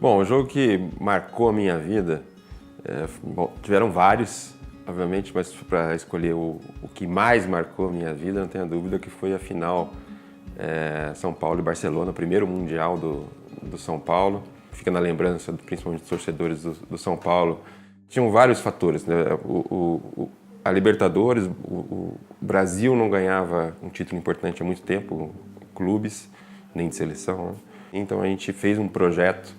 Bom, o jogo que marcou a minha vida, bom, tiveram vários, obviamente, mas para escolher o que mais marcou a minha vida, não tenho dúvida que foi a final São Paulo e Barcelona, o primeiro Mundial do São Paulo. Fica na lembrança, principalmente dos torcedores do São Paulo. Tinham vários fatores, né? A Libertadores, o Brasil não ganhava um título importante há muito tempo, clubes, nem de seleção, né? Então a gente fez um projeto,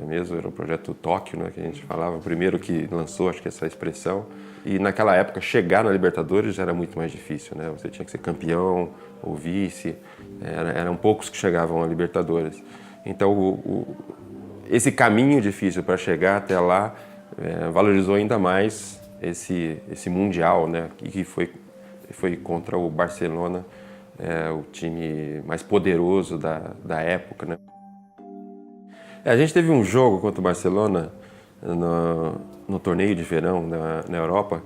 mesmo era o projeto Tóquio, né, que a gente falava, o primeiro que lançou, acho que essa expressão. E naquela época, chegar na Libertadores já era muito mais difícil, né? Você tinha que ser campeão ou vice, eram poucos que chegavam à Libertadores. Então, esse caminho difícil para chegar até lá valorizou ainda mais esse Mundial, né? Que foi contra o Barcelona, o time mais poderoso da época, né? A gente teve um jogo contra o Barcelona no torneio de verão na Europa,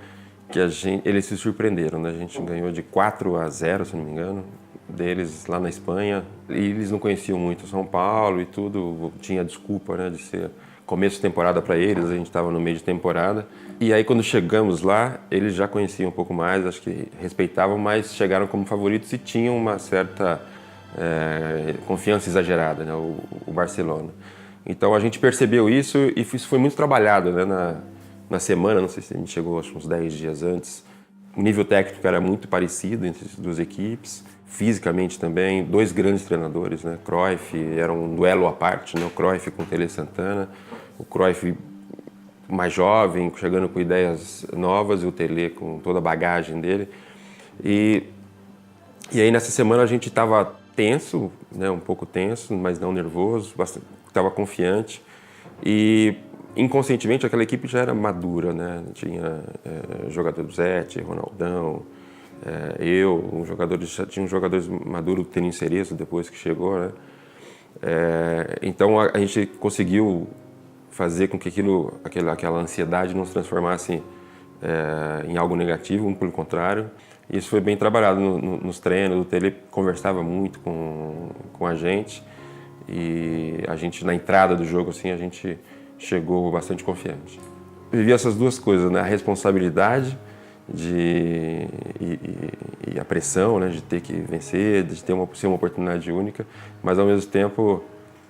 que eles se surpreenderam, né? A gente ganhou de 4-0, se não me engano, deles lá na Espanha. E eles não conheciam muito o São Paulo e tudo, tinha desculpa, né, de ser começo de temporada para eles, a gente estava no meio de temporada. E aí quando chegamos lá, eles já conheciam um pouco mais, acho que respeitavam, mas chegaram como favoritos e tinham uma certa confiança exagerada, né, o Barcelona. Então a gente percebeu isso e isso foi muito trabalhado, né, na semana, não sei se a gente chegou acho, uns 10 dias antes. O nível técnico era muito parecido entre as duas equipes, fisicamente também, dois grandes treinadores, né? Cruyff era um duelo à parte, né? O Cruyff com o Tele Santana, o Cruyff mais jovem, chegando com ideias novas, e o Tele com toda a bagagem dele. E aí nessa semana a gente estava tenso, né? Um pouco tenso, mas não nervoso, estava confiante e inconscientemente aquela equipe já era madura, né? Tinha jogador Zete, Ronaldão, tinha um jogadores maduro, o Teninho Cerezo, depois que chegou, né? Então a gente conseguiu fazer com que aquela ansiedade não se transformasse em algo negativo, muito pelo contrário. Isso foi bem trabalhado nos treinos, o Tele conversava muito com a gente e a gente, na entrada do jogo, assim, a gente chegou bastante confiante. Vivi essas duas coisas, né? A responsabilidade e a pressão, né, de ter que vencer, de ser uma oportunidade única, mas ao mesmo tempo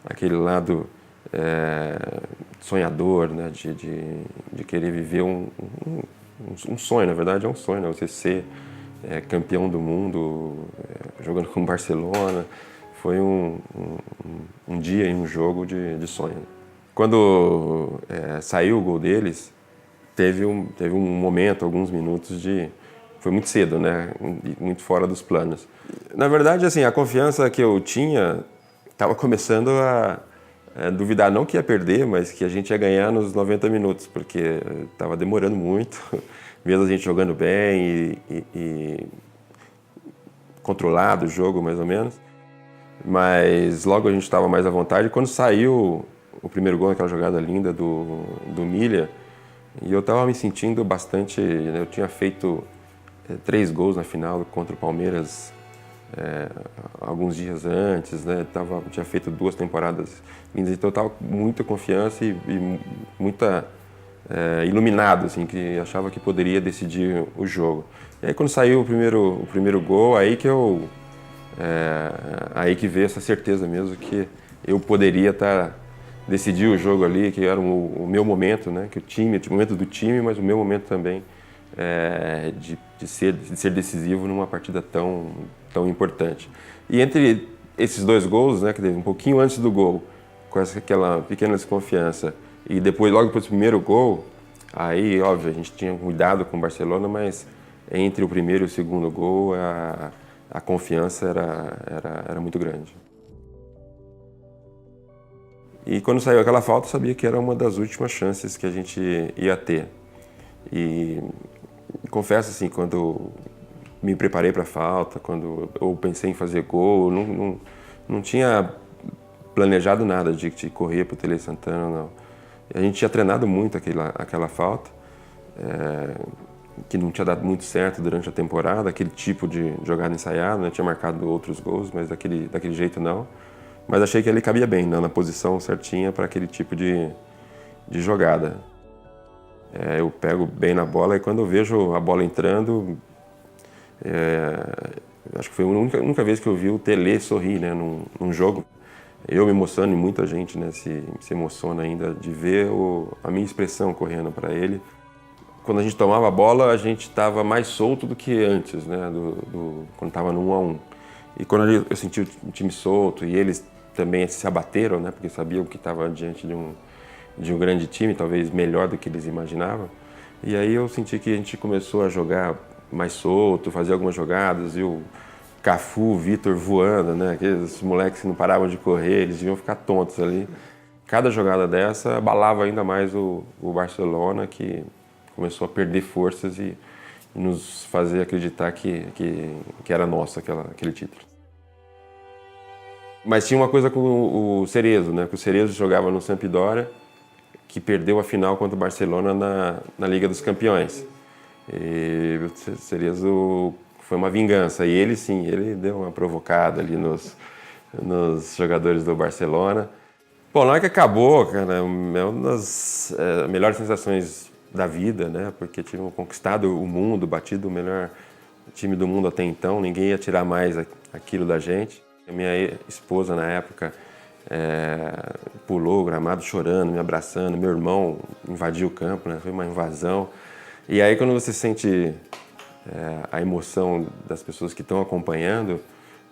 aquele lado sonhador, né, de querer viver um sonho, na verdade é um sonho, né, você ser campeão do mundo jogando com o Barcelona, foi um dia e um jogo de sonho. Quando saiu o gol deles, teve um momento, alguns minutos foi muito cedo, né? Muito fora dos planos. Na verdade, assim, a confiança que eu tinha estava começando a duvidar, não que ia perder, mas que a gente ia ganhar nos 90 minutos, porque estava demorando muito, mesmo a gente jogando bem e controlado o jogo, mais ou menos. Mas logo a gente estava mais à vontade. Quando saiu o primeiro gol, aquela jogada linda do Milha, e eu estava me sentindo bastante, né, eu tinha feito 3 gols na final contra o Palmeiras alguns dias antes, né, tinha feito 2 temporadas lindas, então eu estava com muita confiança e muita iluminado, assim, que achava que poderia decidir o jogo. E aí quando saiu o primeiro gol, aí que veio essa certeza mesmo que eu poderia decidir o jogo ali, que era o meu momento, né? Que o momento do time, mas o meu momento também de ser decisivo numa partida tão importante. E entre esses 2 gols, né, que teve um pouquinho antes do gol, com aquela pequena desconfiança, e logo depois do primeiro gol, aí, óbvio, a gente tinha cuidado com o Barcelona, mas entre o primeiro e o segundo gol, a confiança era muito grande. E quando saiu aquela falta, eu sabia que era uma das últimas chances que a gente ia ter. E confesso, assim, quando me preparei para a falta, quando eu pensei em fazer gol, não tinha planejado nada de correr para o Tele Santana, não. A gente tinha treinado muito aquela falta, que não tinha dado muito certo durante a temporada, aquele tipo de jogada ensaiada, né? Tinha marcado outros gols, mas daquele jeito não. mas achei que ele cabia bem, né, na posição certinha para aquele tipo de jogada. Eu pego bem na bola e quando eu vejo a bola entrando, acho que foi a única vez que eu vi o Tele sorrir, né, num jogo. Eu me emociono e muita gente, né, se emociona ainda de ver a minha expressão correndo para ele. Quando a gente tomava a bola, a gente estava mais solto do que antes, né, quando estava no 1 a 1. E quando eu senti o time solto e eles também se abateram, né, porque sabiam que estava diante de um grande time, talvez melhor do que eles imaginavam. E aí eu senti que a gente começou a jogar mais solto, fazer algumas jogadas, e o Cafu, o Vitor voando, né? Aqueles moleques que não paravam de correr, eles deviam ficar tontos ali. Cada jogada dessa abalava ainda mais o Barcelona, que começou a perder forças e nos fazer acreditar que era nosso aquele título. Mas tinha uma coisa com o Cerezo, né? Que o Cerezo jogava no Sampdoria, que perdeu a final contra o Barcelona na Liga dos Campeões. E o Cerezo foi uma vingança. E ele, sim, ele deu uma provocada ali nos jogadores do Barcelona. Bom, na hora que acabou, cara, é uma das melhores sensações da vida, né? Porque tinham conquistado o mundo, batido o melhor time do mundo até então. Ninguém ia tirar mais aquilo da gente. A minha esposa, na época, pulou o gramado chorando, me abraçando. Meu irmão invadiu o campo, né? Foi uma invasão. E aí, quando você sente a emoção das pessoas que estão acompanhando,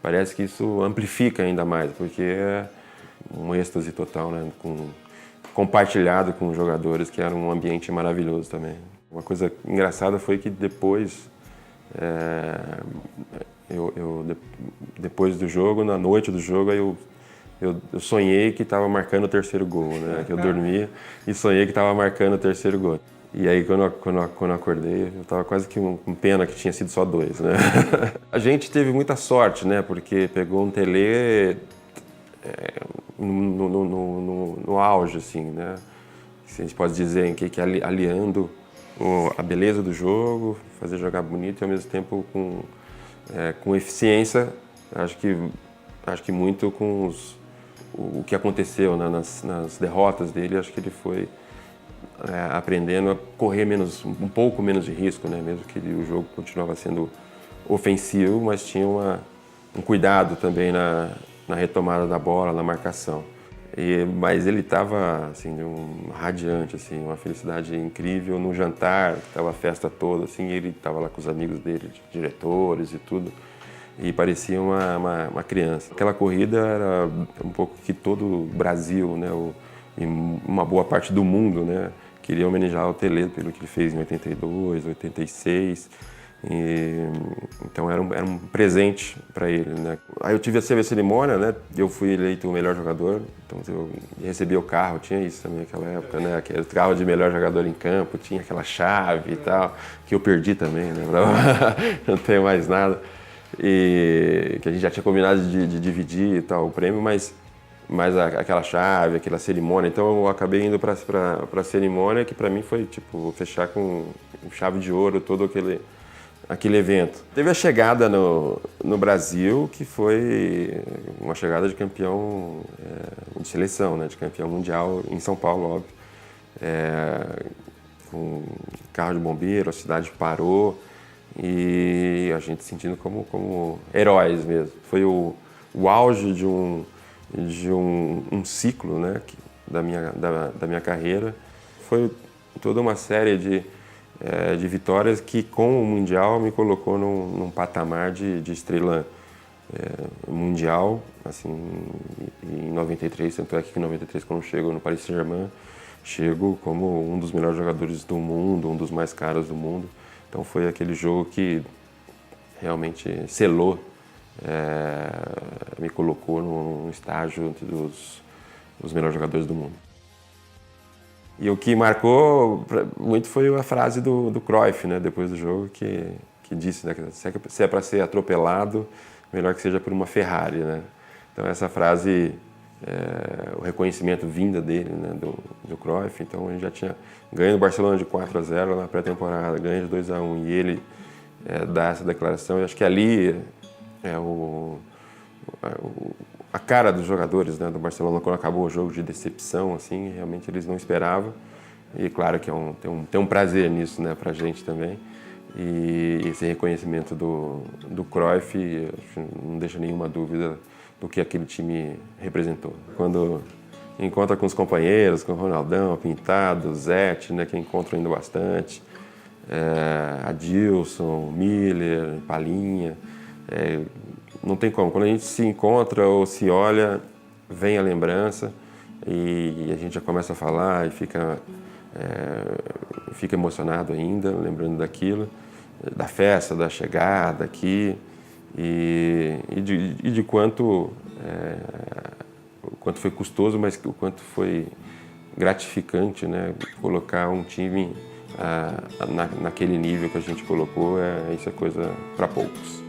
parece que isso amplifica ainda mais, porque é um êxtase total, né? Compartilhado com os jogadores, que era um ambiente maravilhoso também. Uma coisa engraçada foi que depois, depois do jogo, na noite do jogo, eu sonhei que estava marcando o terceiro gol, né? Que eu dormia e sonhei que estava marcando o terceiro gol. E aí, quando eu acordei, eu estava quase que com pena que tinha sido só 2, né? A gente teve muita sorte, né? Porque pegou um Tele no auge, assim, né? A gente pode dizer que aliando a beleza do jogo, fazer jogar bonito e ao mesmo tempo com eficiência. Acho que muito com o que aconteceu, né, nas derrotas dele. Acho que ele foi aprendendo a correr um pouco menos de risco, né? Mesmo que o jogo continuava sendo ofensivo, mas tinha um cuidado também na retomada da bola, na marcação. Mas ele estava assim, radiante, assim, uma felicidade incrível no jantar, estava a festa toda, assim, ele estava lá com os amigos dele, diretores e tudo, e parecia uma criança. Aquela corrida era um pouco que todo o Brasil, né, e uma boa parte do mundo, né, queria homenagear o Tele pelo que ele fez em 82, 86. Então era um presente para ele, né? Aí eu tive a cerimônia, né? Eu fui eleito o melhor jogador, então eu recebi o carro, tinha isso também naquela época, né? Aquele carro de melhor jogador em campo, tinha aquela chave e tal, que eu perdi também, né? Não tenho mais nada. E que a gente já tinha combinado de dividir e tal o prêmio, mas aquela chave, aquela cerimônia. Então eu acabei indo para a cerimônia, que para mim foi tipo fechar com chave de ouro todo aquele evento. Teve a chegada no Brasil, que foi uma chegada de campeão de seleção, né, de campeão mundial em São Paulo, óbvio. Com carro de bombeiro, a cidade parou e a gente se sentindo como heróis mesmo. Foi o auge de um ciclo, né, da minha carreira. Foi toda uma série de vitórias que, com o Mundial, me colocou num patamar de estrela mundial, assim, em 93, tanto é que em 93, quando eu chego no Paris Saint-Germain, chego como um dos melhores jogadores do mundo, um dos mais caros do mundo. Então foi aquele jogo que realmente selou, me colocou num estágio entre os melhores jogadores do mundo. E o que marcou muito foi a frase do Cruyff, né, depois do jogo, que disse, né, que se é para ser atropelado, melhor que seja por uma Ferrari, né? Então essa frase, o reconhecimento vinda dele, né, do Cruyff. Então a gente já tinha ganho o Barcelona de 4-0 na pré-temporada, ganho de 2-1, e ele dá essa declaração. Eu acho que ali a cara dos jogadores, né, do Barcelona quando acabou o jogo, de decepção, assim, realmente eles não esperavam. E claro que tem um prazer nisso, né, pra gente também. E esse reconhecimento do Cruyff não deixa nenhuma dúvida do que aquele time representou. Quando encontra com os companheiros, com o Ronaldão, Pintado, Zete, né, que encontram ainda bastante, Adilson, Miller, Palinha, não tem como. Quando a gente se encontra ou se olha, vem a lembrança e a gente já começa a falar e fica emocionado ainda, lembrando daquilo, da festa, da chegada aqui e de quanto foi custoso, mas o quanto foi gratificante, né, colocar um time naquele nível que a gente colocou. Isso é coisa para poucos.